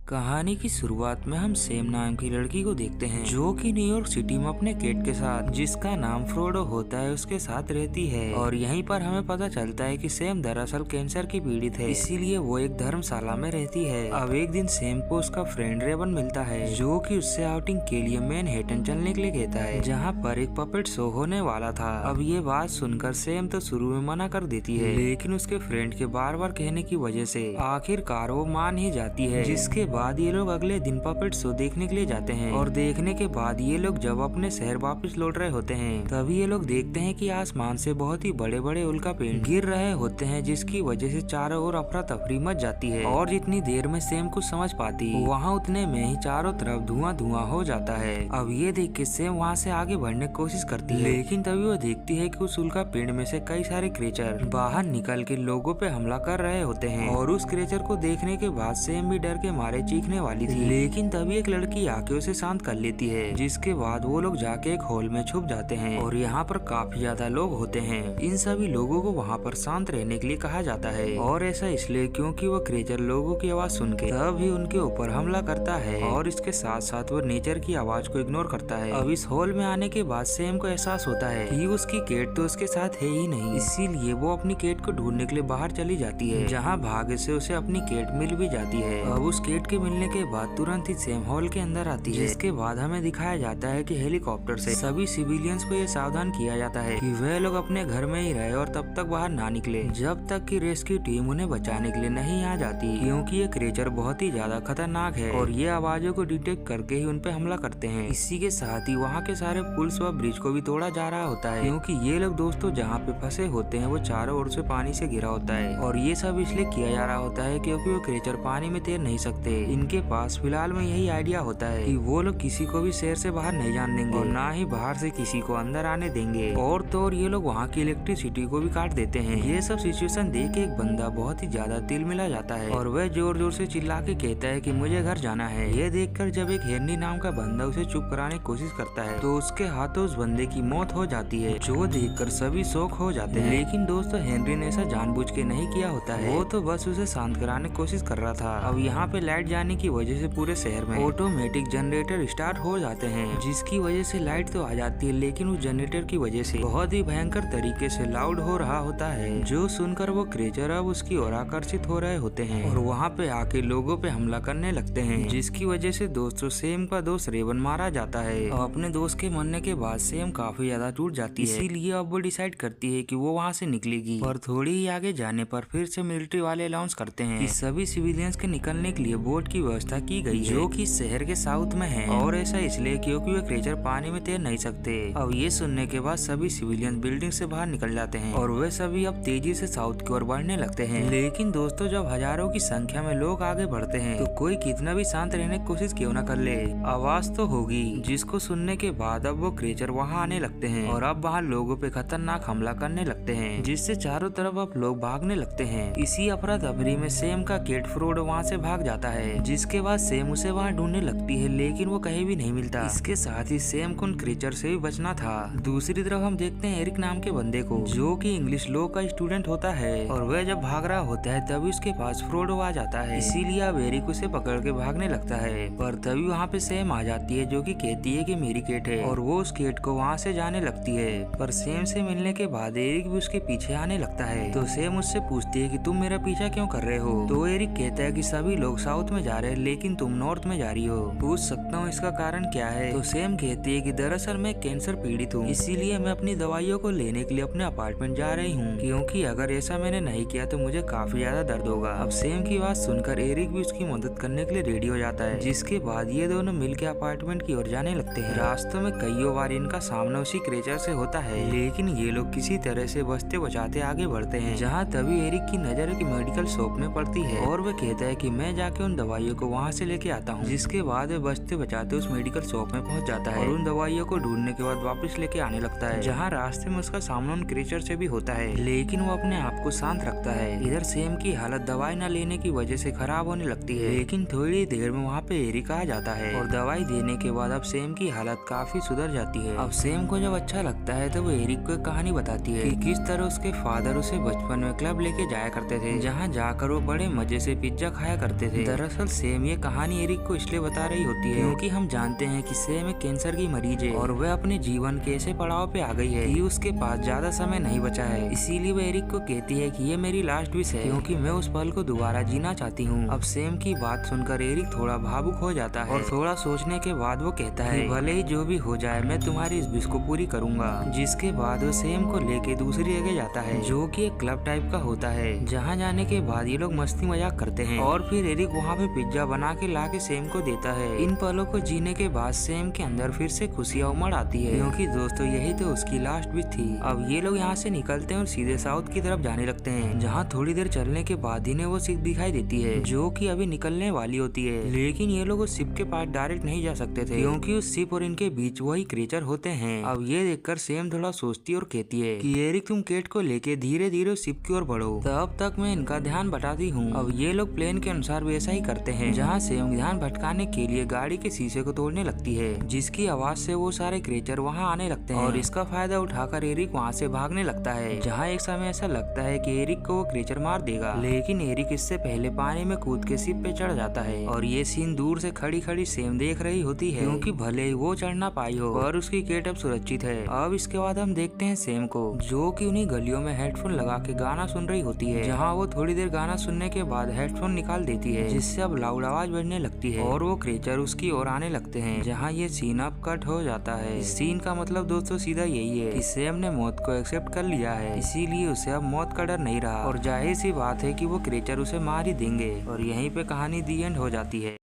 कहानी की शुरुआत में हम सेम नाम की लड़की को देखते हैं जो कि न्यूयॉर्क सिटी में अपने केट के साथ, जिसका नाम फ्रोडो होता है, उसके साथ रहती है। और यहीं पर हमें पता चलता है कि सेम दरअसल कैंसर की पीड़ित है, इसीलिए वो एक धर्मशाला में रहती है। अब एक दिन सेम को उसका फ्रेंड रेवन मिलता है जो कि उससे आउटिंग के लिए मैनहट्टन चलने के लिए कहता है, जहाँ पर एक पपेट शो होने वाला था। अब ये बात सुनकर सेम तो शुरू में मना कर देती है, लेकिन उसके फ्रेंड के बार बार कहने की वजह से आखिरकार वो मान ही जाती है। जिसके बाद ये लोग अगले दिन पपेट शो देखने के लिए जाते हैं। और देखने के बाद ये लोग जब अपने शहर वापस लौट रहे होते हैं, तभी ये लोग देखते हैं कि आसमान से बहुत ही बड़े बड़े उल्का पिंड गिर रहे होते हैं, जिसकी वजह से चारों ओर अफरा तफरी मच जाती है। और जितनी देर में सेम कुछ समझ पाती, वहाँ उतने में ही चारों तरफ धुआं धुआं हो जाता है। अब ये देख के सेम वहाँ से आगे बढ़ने की कोशिश करती है, लेकिन तभी वो देखती है कि उस उल्का पिंड में से कई सारे क्रिएचर बाहर निकल के लोगों पे हमला कर रहे होते हैं। और उस क्रिएचर को देखने के बाद सेम भी डर के मारे चीखने वाली थी, लेकिन तभी एक लड़की आके उसे शांत कर लेती है। जिसके बाद वो लोग जाके एक हॉल में छुप जाते हैं और यहाँ पर काफी ज्यादा लोग होते हैं। इन सभी लोगों को वहाँ पर शांत रहने के लिए कहा जाता है, और ऐसा इसलिए क्योंकि वो क्रिएचर लोगों की आवाज सुन के तभी उनके ऊपर हमला करता है, और इसके साथ साथ वो नेचर की आवाज को इग्नोर करता है। अब इस हॉल में आने के बाद सेम को एहसास होता है कि उसकी केट तो उसके साथ है ही नहीं, इसीलिए वो अपनी केट को ढूंढने के लिए बाहर चली जाती है, जहाँ भाग्य से उसे अपनी केट मिल भी जाती है। अब उस केट के मिलने के बाद तुरंत ही सेम हॉल के अंदर आती है, जिसके बाद हमें दिखाया जाता है कि हेलीकॉप्टर से सभी सिविलियंस को ये सावधान किया जाता है कि वह लोग अपने घर में ही रहे और तब तक बाहर ना निकले जब तक कि रेस्क्यू टीम उन्हें बचाने के लिए नहीं आ जाती, क्योंकि ये क्रिएचर बहुत ही ज्यादा खतरनाक है और ये आवाजों को डिटेक्ट करके ही उन पे हमला करते हैं। इसी के साथ ही वहाँ के सारे पुल्स व ब्रिज को भी तोड़ा जा रहा होता है, क्योंकि ये लोग दोस्तों जहाँ पे फंसे होते हैं वो चारों ओर से पानी से घिरा होता है। और ये सब इसलिए किया जा रहा होता है क्योंकि वो क्रिएचर पानी में तैर नहीं सकते। इनके पास फिलहाल में यही आइडिया होता है कि वो लोग किसी को भी शहर से बाहर नहीं जाने देंगे और ना ही बाहर से किसी को अंदर आने देंगे। और तो और ये लोग वहाँ की इलेक्ट्रिसिटी को भी काट देते हैं। ये सब सिचुएशन देख के एक बंदा बहुत ही ज्यादा दिल मिला जाता है और वह जोर जोर से चिल्ला के कहता है कि मुझे घर जाना है। ये देखकर जब एक हेनरी नाम का बंदा उसे चुप कराने की कोशिश करता है, तो उसके हाथों उस बंदे की मौत हो जाती है, जो देखकर सभी शौक हो जाते हैं। लेकिन दोस्तों हेनरी ने ऐसा जानबूझ के नहीं किया होता है, वो तो बस उसे शांत कराने की कोशिश कर रहा था। अब यहाँ पे लाइट जाने की वजह से पूरे शहर में ऑटोमेटिक जनरेटर स्टार्ट हो जाते हैं, जिसकी वजह से लाइट तो आ जाती है, लेकिन उस जनरेटर की वजह से बहुत ही भयंकर तरीके से लाउड हो रहा होता है, जो सुनकर वो क्रिएचर अब उसकी ओर आकर्षित हो रहे होते हैं और वहाँ पे आके लोगों पे हमला करने लगते हैं, जिसकी वजह से दोस्तों सेम का दोस्त रेवन मारा जाता है। और अपने दोस्त के मरने के बाद सेम काफी ज्यादा टूट जाती है, इसीलिए अब वो डिसाइड करती है कि वो वहाँ से निकलेगी। और थोड़ी ही आगे जाने पर फिर से मिलिट्री वाले अनाउंस करते हैं कि सभी सिविलियंस के निकलने के लिए बोट की व्यवस्था की गई है, जो कि शहर के साउथ में है। और ऐसा इसलिए क्योंकि वे क्रिएचर पानी में तैर नहीं सकते। अब ये सुनने के बाद सभी सिविलियंस बिल्डिंग से बाहर निकल जाते हैं और वे सभी अब तेजी से साउथ की ओर बढ़ने लगते हैं। लेकिन दोस्तों जब हजारों की संख्या में लोग आगे बढ़ते हैं, तो कोई कितना भी शांत रहने की कोशिश क्यों न कर ले, आवाज तो होगी, जिसको सुनने के बाद अब वो क्रिएचर वहाँ आने लगते हैं और अब वहाँ लोगों पे खतरनाक हमला करने लगते हैं, जिससे चारों तरफ अब लोग भागने लगते हैं। इसी अफरा तफरी में सेम का केट फ्रोड वहाँ से भाग जाता है, जिसके बाद सेम उसे वहाँ ढूंढने लगती है, लेकिन वो कहीं भी नहीं मिलता। इसके साथ ही सेम को उन क्रिएचर से भी बचना था। दूसरी तरफ हम देखते हैं एरिक नाम के बंदे को, जो कि इंग्लिश लॉ का स्टूडेंट होता है, और वह जब भाग रहा होता है तभी उसके पास फ्रोडो आ जाता है, इसीलिए अब एरिक उसे पकड़ के भागने लगता है। पर तभी वहाँ पे सेम आ जाती है, जो कि कहती है कि मेरी केट है, और वो उस केट को वहाँ से जाने लगती है। पर सेम से मिलने के बाद एरिक भी उसके पीछे आने लगता है, तो सेम उससे पूछती है कि तुम मेरा पीछा क्यों कर रहे हो। तो एरिक कहता है कि सभी लोग साउथ में जा रहे हैं, लेकिन तुम नॉर्थ में जा रही हो, पूछ सकता हूँ इसका कारण क्या है। तो सेम कहती है कि दरअसल मैं कैंसर पीड़ित हूँ, इसीलिए मैं अपनी दवाइयों को लेने के लिए अपने अपार्टमेंट जा रही हूँ, क्योंकि अगर ऐसा मैंने नहीं किया तो मुझे काफी ज्यादा दर्द होगा। अब सेम की बात सुनकर एरिक भी उसकी मदद करने के लिए रेडी हो जाता है, जिसके बाद ये दोनों मिलकर अपार्टमेंट की ओर जाने लगते हैं। रास्तों में कईयों बार इनका सामना उसी क्रिएचर से होता है, लेकिन ये लोग किसी तरह से बचते बचाते आगे बढ़ते हैं, जहाँ तभी एरिक की नजर एक मेडिकल शॉप में पड़ती है और वह कहता है कि मैं जाके उन दवाइयों को वहाँ से लेके आता हूँ। जिसके बाद वह बचते बचाते उस मेडिकल शॉप में पहुँच जाता है और उन दवाइयों को ढूंढने के बाद वापस लेके आने लगता है, जहाँ रास्ते में उसका सामना उन क्रिएचर से भी होता है, लेकिन वो अपने आप को शांत रखता है। इधर सेम की हालत दवाई न लेने की वजह से खराब होने लगती है, लेकिन थोड़ी देर में वहाँ पे एरिक आ जाता है और दवाई देने के बाद अब सेम की हालत काफी सुधर जाती है। अब सेम को जब अच्छा लगता है तो वो एरिक को कहानी बताती है कि किस तरह उसके फादर उसे बचपन में क्लब लेके जाया करते थे, जहाँ जाकर वो बड़े मजे से पिज्जा खाया करते थे। दरअसल दरअसल सेम ये कहानी एरिक को इसलिए बता रही होती है क्योंकि हम जानते हैं कि सेम एक कैंसर की मरीज है और वह अपने जीवन के ऐसे पड़ाव पे आ गई है कि उसके पास ज्यादा समय नहीं बचा है। इसीलिए वह एरिक को कहती है कि ये मेरी लास्ट विश है क्योंकि मैं उस पल को दोबारा जीना चाहती हूँ। अब सेम की बात सुनकर एरिक थोड़ा भावुक हो जाता है और थोड़ा सोचने के बाद वो कहता है भले ही जो भी हो जाए मैं तुम्हारी इस विश को पूरी करूंगा। जिसके बाद वो सेम को लेके दूसरी जगह जाता है जो कि एक क्लब टाइप का होता है। जहाँ जाने के बाद ये लोग मस्ती मजाक करते हैं और फिर एरिक वहाँ पे पिज्जा बना के ला के सेम को देता है। इन पलों को जीने के बाद सेम के अंदर फिर से खुशियाँ उमड़ आती है क्योंकि दोस्तों यही तो उसकी लास्ट विश थी। अब ये लोग यहाँ से निकलते हैं और सीधे साउथ की तरफ जाने लगते हैं जहाँ थोड़ी देर चलने के बाद इन्हें वो शिप दिखाई देती है जो कि अभी निकलने वाली होती है। लेकिन ये लोग उस शिप के पास डायरेक्ट नहीं जा सकते थे क्योंकि उस शिप और इनके बीच वही क्रीचर होते हैं। अब ये देखकर सेम थोड़ा सोचती और कहती है कि एरिक तुम केट को लेके धीरे धीरे उस शिप की ओर बढ़ो, तब तक मैं इनका ध्यान भटाती हूँ। अब ये लोग प्लेन के अनुसार वैसा ही करते हैं जहाँ सेम ध्यान भटकाने के लिए गाड़ी के शीशे को तोड़ने लगती है जिसकी आवाज से वो सारे क्रीचर वहाँ आने लगते हैं और इसका फायदा उठाकर एरिक वहाँ से भागने लगता है। जहाँ एक समय ऐसा लगता है कि एरिक को वो क्रीचर मार देगा, लेकिन एरिक इससे पहले पानी में कूद के शिप पे चढ़ जाता है और ये सीन दूर से खड़ी खड़ी सेम देख रही होती है क्योंकि भले ही वो चढ़ ना पाई हो और उसकी केट अब सुरक्षित है। अब इसके बाद हम देखते हैं सेम को जो कि उन्हीं गलियों में हेडफोन लगा के गाना सुन रही होती है। जहाँ वो थोड़ी देर गाना सुनने के बाद हेडफोन निकाल देती है जिससे अब लाउड आवाज बजने लगती है और वो क्रीचर उसकी ओर आने लगते हैं। जहाँ ये सीन अब कट हो जाता है। इस सीन का मतलब दोस्तों सीधा यही है कि सेम ने मौत को एक्सेप्ट कर लिया है, इसीलिए उसे अब मौत का डर नहीं रहा और जाहिर सी बात है कि वो क्रीचर उसे मार ही देंगे और यहीं पे कहानी दी एंड हो जाती है।